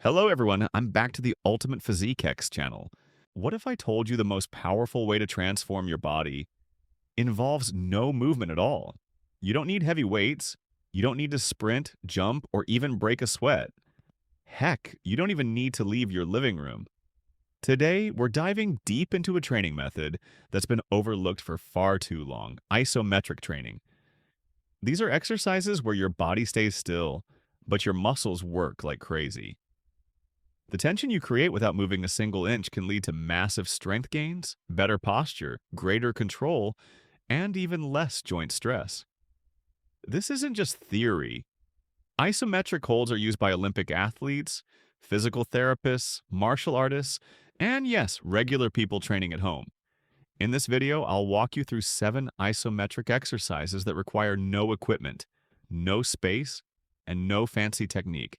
Hello, everyone. I'm back to the Ultimate Physiquex channel. What if I told you the most powerful way to transform your body involves no movement at all? You don't need heavy weights. You don't need to sprint, jump, or even break a sweat. Heck, you don't even need to leave your living room. Today, we're diving deep into a training method that's been overlooked for far too long: isometric training. These are exercises where your body stays still, but your muscles work like crazy. The tension you create without moving a single inch can lead to massive strength gains, better posture, greater control, and even less joint stress. This isn't just theory. Isometric holds are used by Olympic athletes, physical therapists, martial artists, and yes, regular people training at home. In this video, I'll walk you through 7 isometric exercises that require no equipment, no space, and no fancy technique.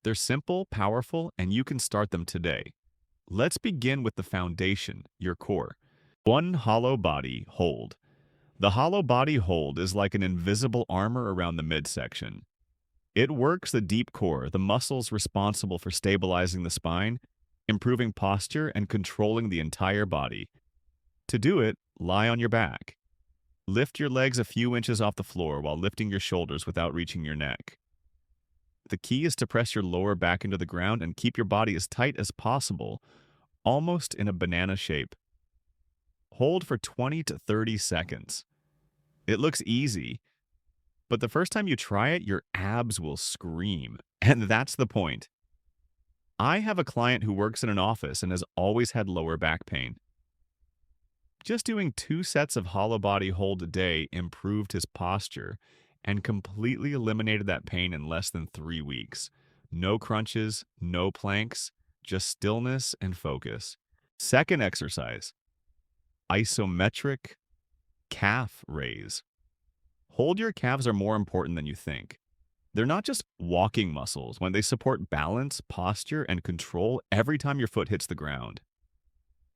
They're simple, powerful, and you can start them today. Let's begin with the foundation, your core. 1. Hollow body hold. The hollow body hold is like an invisible armor around the midsection. It works the deep core, the muscles responsible for stabilizing the spine, improving posture, and controlling the entire body. To do it, lie on your back. Lift your legs a few inches off the floor while lifting your shoulders without reaching your neck. The key is to press your lower back into the ground and keep your body as tight as possible, almost in a banana shape. Hold for 20 to 30 seconds. It looks easy, but the first time you try it, your abs will scream, and that's the point. I have a client who works in an office and has always had lower back pain. Just doing 2 sets of hollow body hold a day improved his posture and completely eliminated that pain in less than 3 weeks. No crunches, no planks, just stillness and focus. Second exercise, isometric calf raise. Hold your calves are more important than you think. They're not just walking muscles when they support balance, posture, and control every time your foot hits the ground.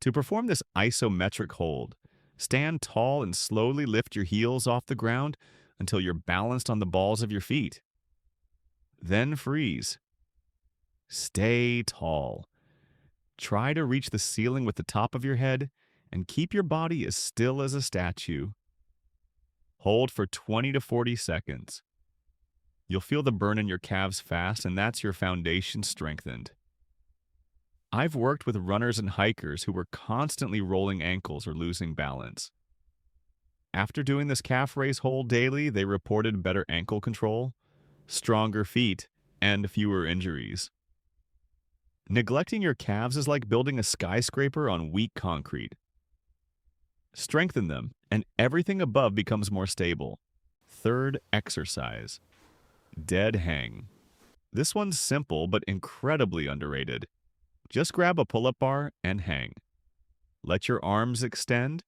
To perform this isometric hold, stand tall and slowly lift your heels off the ground until you're balanced on the balls of your feet. Then freeze. Stay tall. Try to reach the ceiling with the top of your head and keep your body as still as a statue. Hold for 20 to 40 seconds. You'll feel the burn in your calves fast, and that's your foundation strengthened. I've worked with runners and hikers who were constantly rolling ankles or losing balance. After doing this calf raise hold daily, they reported better ankle control, stronger feet, and fewer injuries. Neglecting your calves is like building a skyscraper on weak concrete. Strengthen them, and everything above becomes more stable. Third exercise, dead hang. This one's simple but incredibly underrated. Just grab a pull-up bar and hang. Let your arms extend.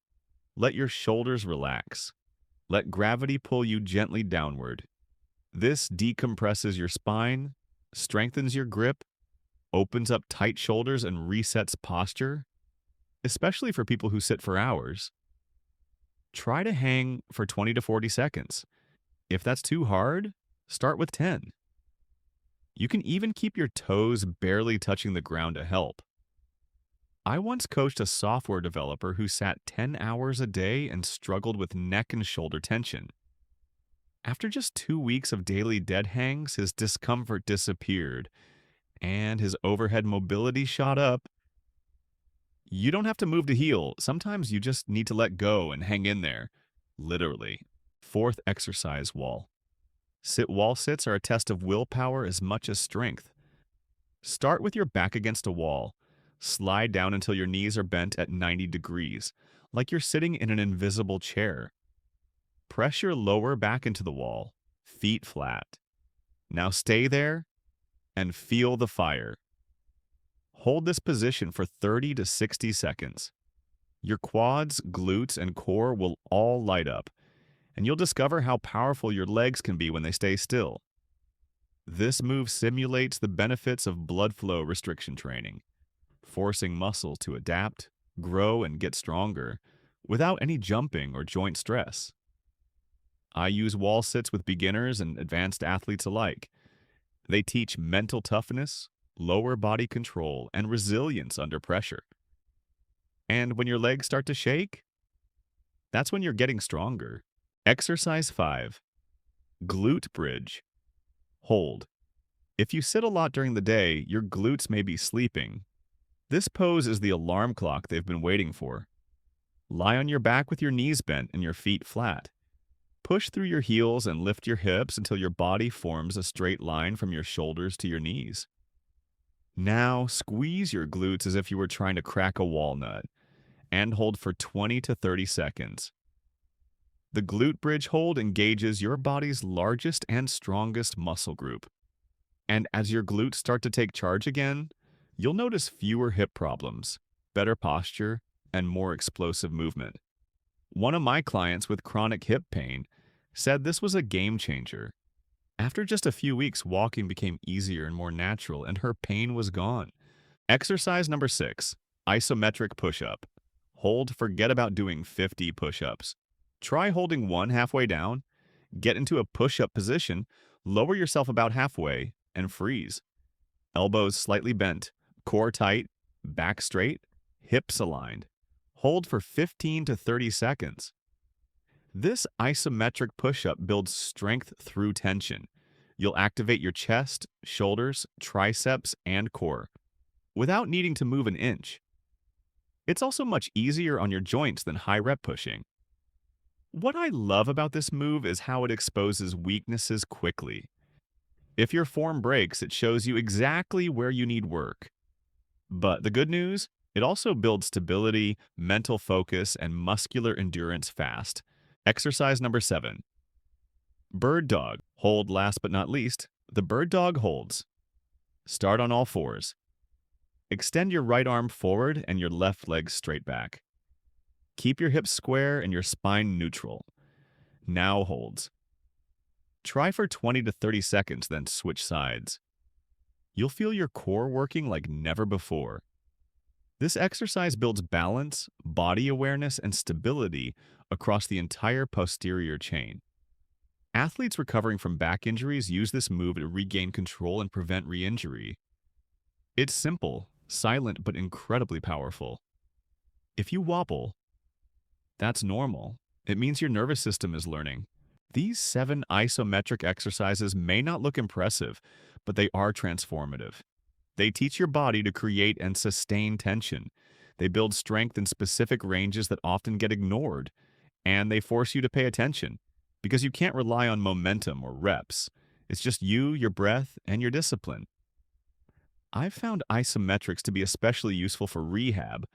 Let your shoulders relax. Let gravity pull you gently downward. This decompresses your spine, strengthens your grip, opens up tight shoulders, and resets posture, especially for people who sit for hours. Try to hang for 20 to 40 seconds. If that's too hard, start with 10. You can even keep your toes barely touching the ground to help. I once coached a software developer who sat 10 hours a day and struggled with neck and shoulder tension. After just 2 weeks of daily dead hangs, his discomfort disappeared, and his overhead mobility shot up. You don't have to move to heal. Sometimes you just need to let go and hang in there. Literally. Fourth exercise, wall. Sit wall sits are a test of willpower as much as strength. Start with your back against a wall. Slide down until your knees are bent at 90 degrees, like you're sitting in an invisible chair. Press your lower back into the wall, feet flat. Now stay there and feel the fire. Hold this position for 30 to 60 seconds. Your quads, glutes, and core will all light up, and you'll discover how powerful your legs can be when they stay still. This move simulates the benefits of blood flow restriction training, forcing muscles to adapt, grow, and get stronger without any jumping or joint stress. I use wall sits with beginners and advanced athletes alike. They teach mental toughness, lower body control, and resilience under pressure. And when your legs start to shake, that's when you're getting stronger. Exercise 5. Glute Bridge Hold. If you sit a lot during the day, your glutes may be sleeping. This pose is the alarm clock they've been waiting for. Lie on your back with your knees bent and your feet flat. Push through your heels and lift your hips until your body forms a straight line from your shoulders to your knees. Now, squeeze your glutes as if you were trying to crack a walnut and hold for 20 to 30 seconds. The glute bridge hold engages your body's largest and strongest muscle group. And as your glutes start to take charge again, you'll notice fewer hip problems, better posture, and more explosive movement. One of my clients with chronic hip pain said this was a game changer. After just a few weeks, walking became easier and more natural, and her pain was gone. Exercise number 6, isometric push-up. Hold, forget about doing 50 push-ups. Try holding one halfway down, get into a push-up position, lower yourself about halfway, and freeze. Elbows slightly bent, core tight, back straight, hips aligned. Hold for 15 to 30 seconds. This isometric push-up builds strength through tension. You'll activate your chest, shoulders, triceps, and core without needing to move an inch. It's also much easier on your joints than high-rep pushing. What I love about this move is how it exposes weaknesses quickly. If your form breaks, it shows you exactly where you need work. But the good news? It also builds stability, mental focus, and muscular endurance fast. Exercise number 7. Bird dog. Hold last but not least. The bird dog holds. Start on all fours. Extend your right arm forward and your left leg straight back. Keep your hips square and your spine neutral. Now holds. Try for 20 to 30 seconds, then switch sides. You'll feel your core working like never before. This exercise builds balance, body awareness, and stability across the entire posterior chain. Athletes recovering from back injuries use this move to regain control and prevent re-injury. It's simple, silent, but incredibly powerful. If you wobble, that's normal. It means your nervous system is learning. These 7 isometric exercises may not look impressive, but they are transformative. They teach your body to create and sustain tension. They build strength in specific ranges that often get ignored, and they force you to pay attention because you can't rely on momentum or reps. It's just you, your breath, and your discipline. I've found isometrics to be especially useful for rehab,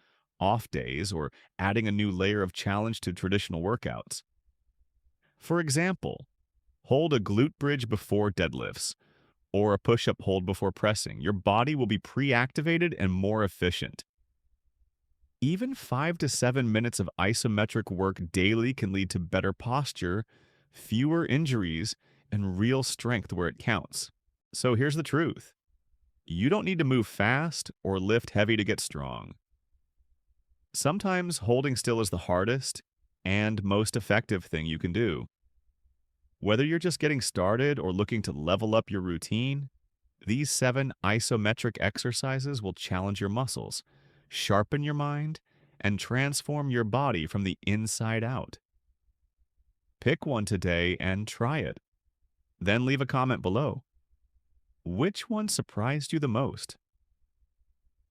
off days, or adding a new layer of challenge to traditional workouts. For example, hold a glute bridge before deadlifts, or a push-up hold before pressing. Your body will be pre-activated and more efficient. Even 5 to 7 minutes of isometric work daily can lead to better posture, fewer injuries, and real strength where it counts. So here's the truth. You don't need to move fast or lift heavy to get strong. Sometimes holding still is the hardest and most effective thing you can do. Whether you're just getting started or looking to level up your routine, these 7 isometric exercises will challenge your muscles, sharpen your mind, and transform your body from the inside out. Pick one today and try it. Then leave a comment below. Which one surprised you the most?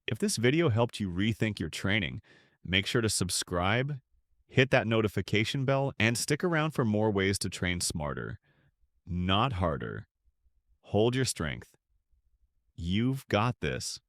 If this video helped you rethink your training, make sure to subscribe, hit that notification bell, and stick around for more ways to train smarter, not harder. Hold your strength. You've got this.